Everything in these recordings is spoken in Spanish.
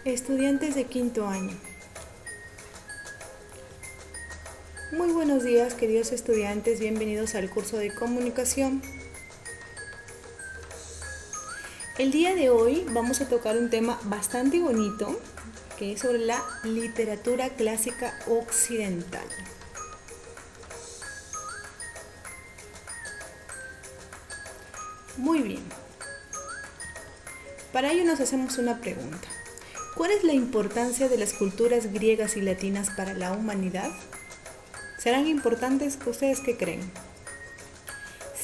Estudiantes de quinto año. Muy buenos días, queridos estudiantes, bienvenidos al curso de comunicación. El día de hoy vamos a tocar un tema bastante bonito, que es sobre la literatura clásica occidental. Muy bien. Para ello nos hacemos una pregunta. ¿Cuál es la importancia de las culturas griegas y latinas para la humanidad? ¿Serán importantes? ¿Ustedes qué creen?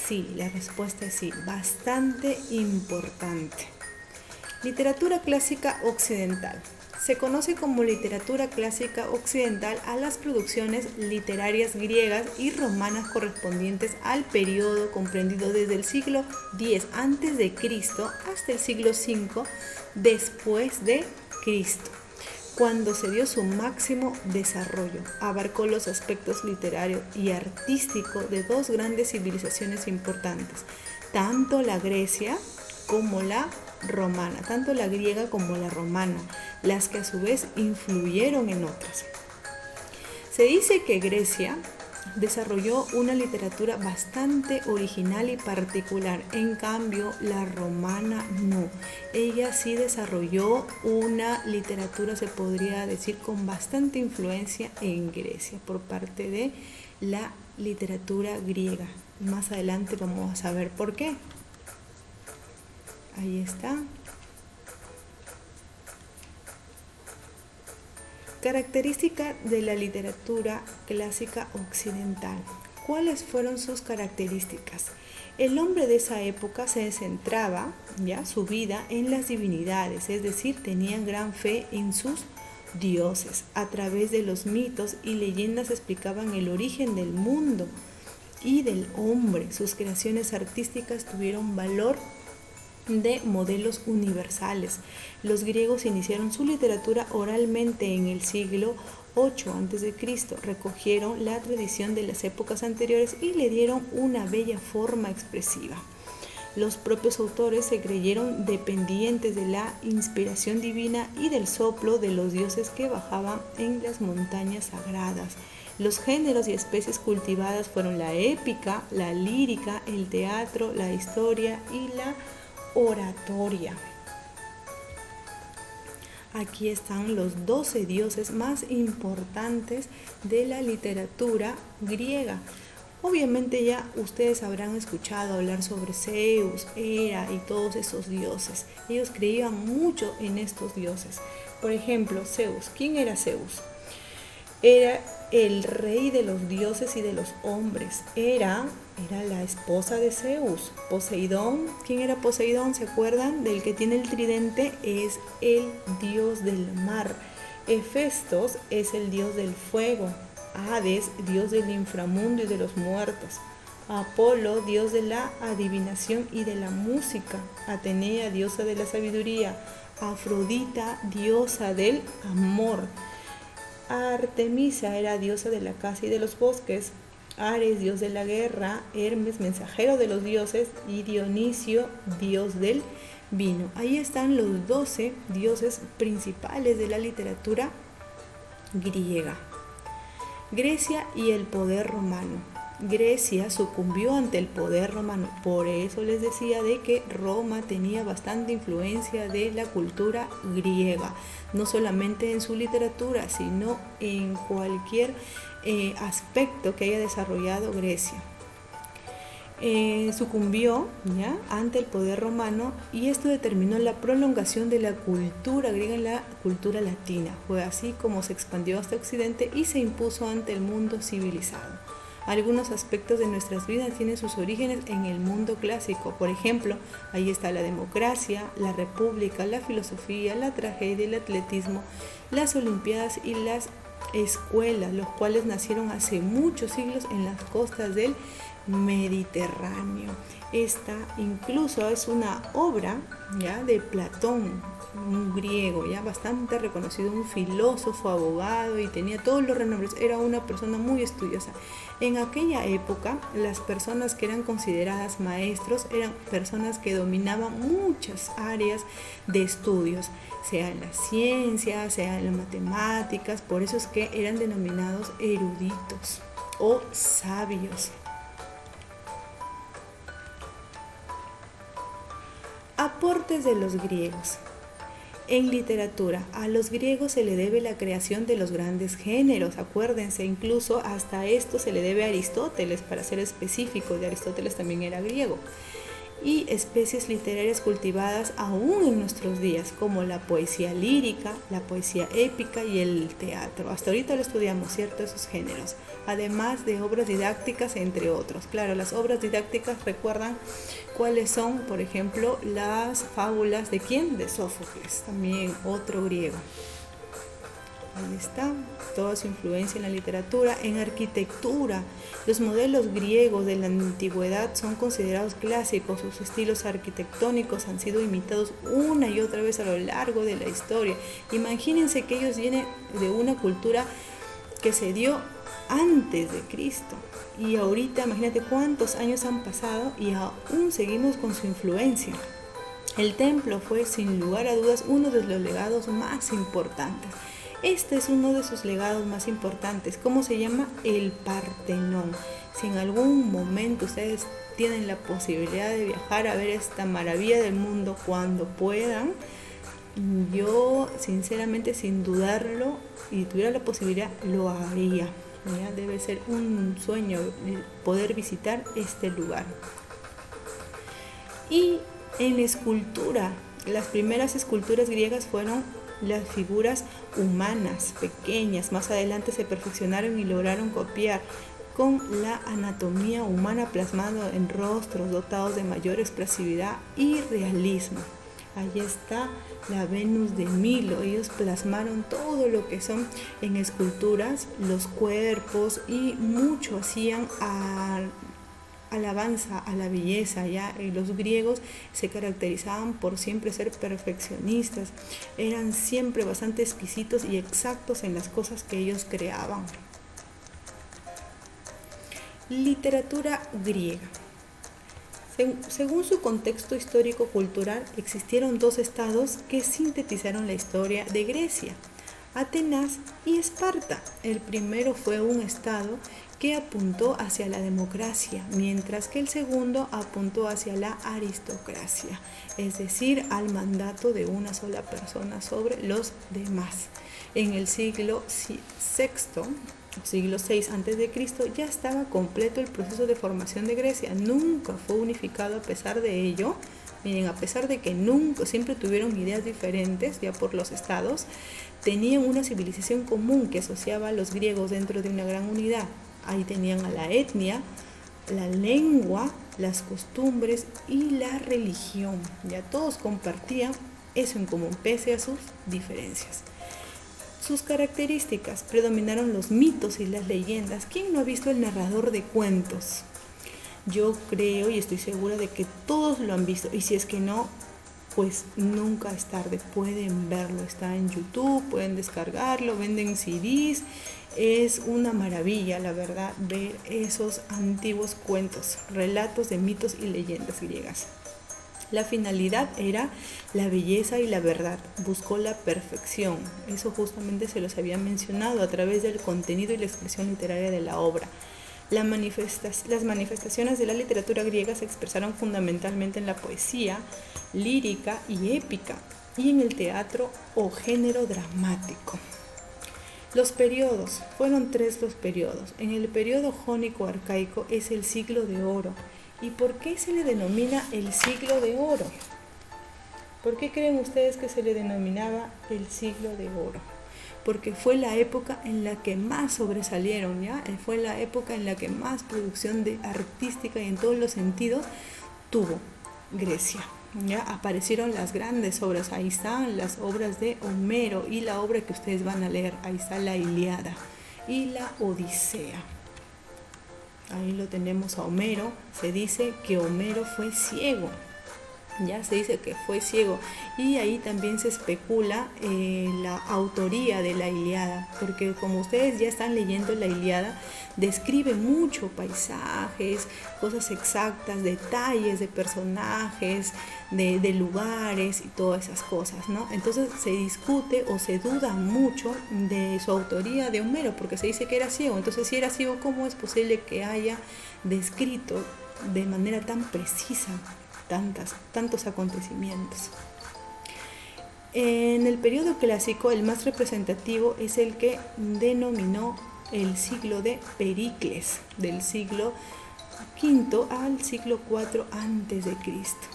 Sí, la respuesta es sí, bastante importante. Literatura clásica occidental. Se conoce como literatura clásica occidental a las producciones literarias griegas y romanas correspondientes al periodo comprendido desde el siglo X a.C. hasta el siglo V después de Cristo, cuando se dio su máximo desarrollo. Abarcó los aspectos literario y artístico de dos grandes civilizaciones importantes, tanto la Grecia como la romana, tanto la griega como la romana, las que a su vez influyeron en otras. Se dice que Grecia desarrolló una literatura bastante original y particular, en cambio la romana no. Ella sí desarrolló una literatura, se podría decir, con bastante influencia en Grecia por parte de la literatura griega. Más adelante vamos a saber por qué. Ahí está. Característica de la literatura clásica occidental. ¿Cuáles fueron sus características? El hombre de esa época se centraba su vida en las divinidades, es decir, tenían gran fe en sus dioses. A través de los mitos y leyendas explicaban el origen del mundo y del hombre. Sus creaciones artísticas tuvieron valor de modelos universales. Los griegos iniciaron su literatura oralmente en el siglo VIII a.C. Recogieron la tradición de las épocas anteriores y le dieron una bella forma expresiva. Los propios autores se creyeron dependientes de la inspiración divina y del soplo de los dioses que bajaban en las montañas sagradas. Los géneros y especies cultivadas fueron la épica, la lírica, el teatro, la historia y la oratoria. Aquí están los 12 dioses más importantes de la literatura griega. Obviamente ya ustedes habrán escuchado hablar sobre Zeus, Hera y todos esos dioses. Ellos creían mucho en estos dioses. Por ejemplo, Zeus. ¿Quién era Zeus? Era el rey de los dioses y de los hombres. Era la esposa de Zeus. Poseidón, ¿quién era Poseidón? ¿Se acuerdan? Del que tiene el tridente, es el dios del mar. Hefestos es el dios del fuego. Hades, dios del inframundo y de los muertos. Apolo, dios de la adivinación y de la música. Atenea, diosa de la sabiduría. Afrodita, diosa del amor. Artemisa era diosa de la caza y de los bosques. Ares, dios de la guerra. Hermes, mensajero de los dioses. Y Dionisio, dios del vino. Ahí están los 12 dioses principales de la literatura griega. Grecia y el poder romano. Grecia sucumbió ante el poder romano, por eso les decía de que Roma tenía bastante influencia de la cultura griega, no solamente en su literatura, sino en cualquier aspecto que haya desarrollado Grecia. Sucumbió ante el poder romano y esto determinó la prolongación de la cultura griega en la cultura latina. Fue así como se expandió hasta Occidente y se impuso ante el mundo civilizado. Algunos aspectos de nuestras vidas tienen sus orígenes en el mundo clásico. Por ejemplo, ahí está la democracia, la república, la filosofía, la tragedia, el atletismo, las olimpiadas y las escuelas, los cuales nacieron hace muchos siglos en las costas del Mediterráneo. Esta incluso es una obra ya de Platón, un griego ya bastante reconocido, un filósofo, abogado, y tenía todos los renombres, era una persona muy estudiosa. En aquella época, las personas que eran consideradas maestros eran personas que dominaban muchas áreas de estudios, sea en la ciencia, sea en las matemáticas. Por eso es que eran denominados eruditos o sabios. Aportes de los griegos. En literatura, a los griegos se le debe la creación de los grandes géneros, acuérdense, incluso hasta esto se le debe a Aristóteles, para ser específico, de Aristóteles también era griego. Y especies literarias cultivadas aún en nuestros días, como la poesía lírica, la poesía épica y el teatro. Hasta ahorita lo estudiamos, ¿cierto? Esos géneros. Además de obras didácticas, entre otros. Claro, las obras didácticas recuerdan cuáles son, por ejemplo, las fábulas de ¿quién? De Sófocles, también otro griego. Ahí está, toda su influencia en la literatura. En arquitectura, los modelos griegos de la antigüedad son considerados clásicos. Sus estilos arquitectónicos han sido imitados una y otra vez a lo largo de la historia. Imagínense que ellos vienen de una cultura que se dio antes de Cristo. Y ahorita, imagínate cuántos años han pasado y aún seguimos con su influencia. El templo fue, sin lugar a dudas, uno de los legados más importantes. Este es uno de sus legados más importantes. ¿Cómo se llama? El Partenón. Si en algún momento ustedes tienen la posibilidad de viajar a ver esta maravilla del mundo cuando puedan, yo sinceramente, sin dudarlo, y tuviera la posibilidad, lo haría. ¿Ya? Debe ser un sueño poder visitar este lugar. Y en escultura, las primeras esculturas griegas fueron las figuras humanas, pequeñas. Más adelante se perfeccionaron y lograron copiar con la anatomía humana plasmada en rostros dotados de mayor expresividad y realismo. Allí está la Venus de Milo. Ellos plasmaron todo lo que son en esculturas, los cuerpos, y mucho hacían alabanza a la belleza. Ya los griegos se caracterizaban por siempre ser perfeccionistas, eran siempre bastante exquisitos y exactos en las cosas que ellos creaban. Literatura griega. Según su contexto histórico-cultural, existieron dos estados que sintetizaron la historia de Grecia: Atenas y Esparta. El primero fue un estado que apuntó hacia la democracia, mientras que el segundo apuntó hacia la aristocracia, es decir, al mandato de una sola persona sobre los demás. En el siglo VI a.C. ya estaba completo el proceso de formación de Grecia. Nunca fue unificado. A pesar de ello, miren, a pesar de que nunca, siempre tuvieron ideas diferentes ya por los estados, tenían una civilización común que asociaba a los griegos dentro de una gran unidad. Ahí tenían a la etnia, la lengua, las costumbres y la religión. Ya todos compartían eso en común, pese a sus diferencias. Sus características: predominaron los mitos y las leyendas. ¿Quién no ha visto el narrador de cuentos? Yo creo y estoy segura de que todos lo han visto, y si es que no, pues nunca es tarde, pueden verlo, está en YouTube, pueden descargarlo, venden CDs. Es una maravilla, la verdad, ver esos antiguos cuentos, relatos de mitos y leyendas griegas. La finalidad era la belleza y la verdad. Buscó la perfección. Eso justamente se los había mencionado a través del contenido y la expresión literaria de la obra. Las manifestaciones de la literatura griega se expresaron fundamentalmente en la poesía lírica y épica y en el teatro o género dramático. Los periodos, fueron 3 los periodos. En el periodo jónico arcaico es el siglo de oro. ¿Y por qué se le denomina el siglo de oro? ¿Por qué creen ustedes que se le denominaba el siglo de oro? Porque fue la época en la que más sobresalieron, ¿ya? Fue la época en la que más producción artística y en todos los sentidos tuvo Grecia. Ya aparecieron las grandes obras. Ahí están las obras de Homero y la obra que ustedes van a leer. Ahí está la Ilíada y la Odisea. Ahí lo tenemos a Homero. Se dice que Homero fue ciego. Ya se dice que fue ciego, y ahí también se especula la autoría de la Ilíada, porque como ustedes ya están leyendo la Ilíada, describe mucho paisajes, cosas exactas, detalles de personajes, de lugares y todas esas cosas, ¿no? Entonces se discute o se duda mucho de su autoría de Homero, porque se dice que era ciego. Entonces, si era ciego, ¿cómo es posible que haya descrito de manera tan precisa tantos acontecimientos? En el periodo clásico, el más representativo es el que denominó el siglo de Pericles, del siglo V al siglo IV antes de Cristo.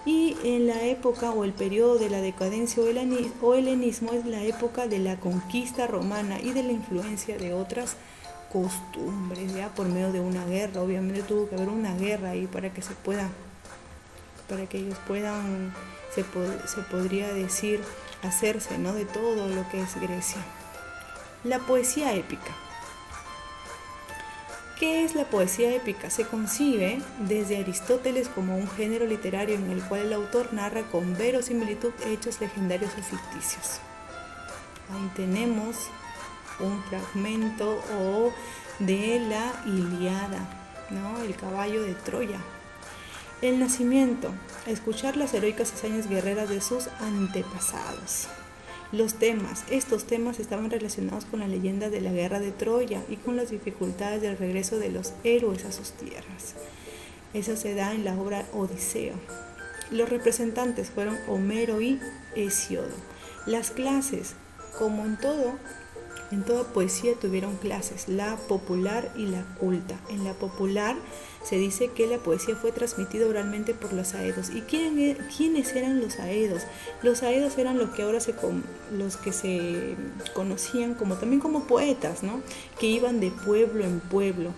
Y en la época o el periodo de la decadencia o helenismo es la época de la conquista romana y de la influencia de otras costumbres, ya por medio de una guerra. Obviamente tuvo que haber una guerra ahí para que ellos puedan, se podría decir, hacerse, ¿no?, de todo lo que es Grecia. La poesía épica. ¿Qué es la poesía épica? Se concibe desde Aristóteles como un género literario en el cual el autor narra con verosimilitud hechos legendarios o ficticios. Ahí tenemos un fragmento de la Ilíada, ¿no?, el caballo de Troya. El nacimiento, escuchar las heroicas hazañas guerreras de sus antepasados. Los temas, estos temas estaban relacionados con la leyenda de la guerra de Troya y con las dificultades del regreso de los héroes a sus tierras. Eso se da en la obra Odiseo. Los representantes fueron Homero y Hesíodo. Las clases, como en toda poesía tuvieron clases, la popular y la culta. En la popular se dice que la poesía fue transmitida oralmente por los aedos. ¿Y quiénes eran los aedos? Los aedos eran los que se conocían también como poetas, ¿no?, que iban de pueblo en pueblo.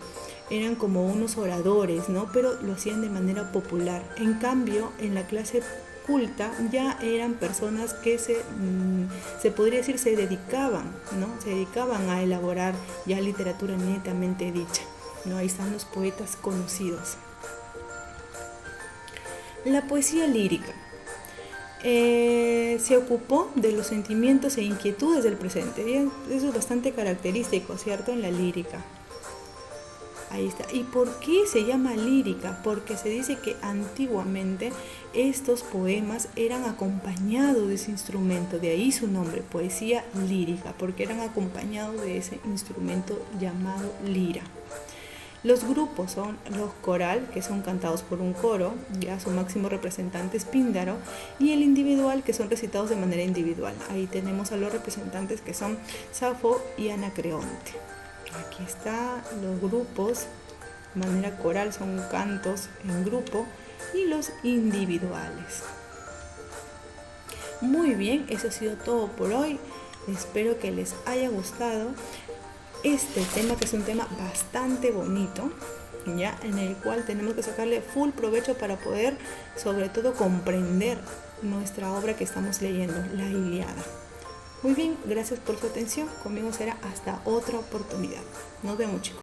Eran como unos oradores, ¿no?, pero lo hacían de manera popular. En cambio, en la clase culta ya eran personas que se podría decir se dedicaban a elaborar ya literatura netamente dicha, ¿no? Ahí están los poetas conocidos. La poesía lírica se ocupó de los sentimientos e inquietudes del presente. Bien, eso es bastante característico, ¿cierto?, en la lírica. Ahí está. ¿Y por qué se llama lírica? Porque se dice que antiguamente estos poemas eran acompañados de ese instrumento, de ahí su nombre, poesía lírica, porque eran acompañados de ese instrumento llamado lira. Los grupos son los coral, que son cantados por un coro, ya su máximo representante es Píndaro, y el individual, que son recitados de manera individual. Ahí tenemos a los representantes que son Safo y Anacreonte. Aquí están los grupos, de manera coral son cantos en grupo, y los individuales. Muy bien, eso ha sido todo por hoy. Espero que les haya gustado este tema, que es un tema bastante bonito, ya, en el cual tenemos que sacarle full provecho para poder, sobre todo, comprender nuestra obra que estamos leyendo, la Ilíada. Muy bien, gracias por su atención. Conmigo será hasta otra oportunidad. Nos vemos, chicos.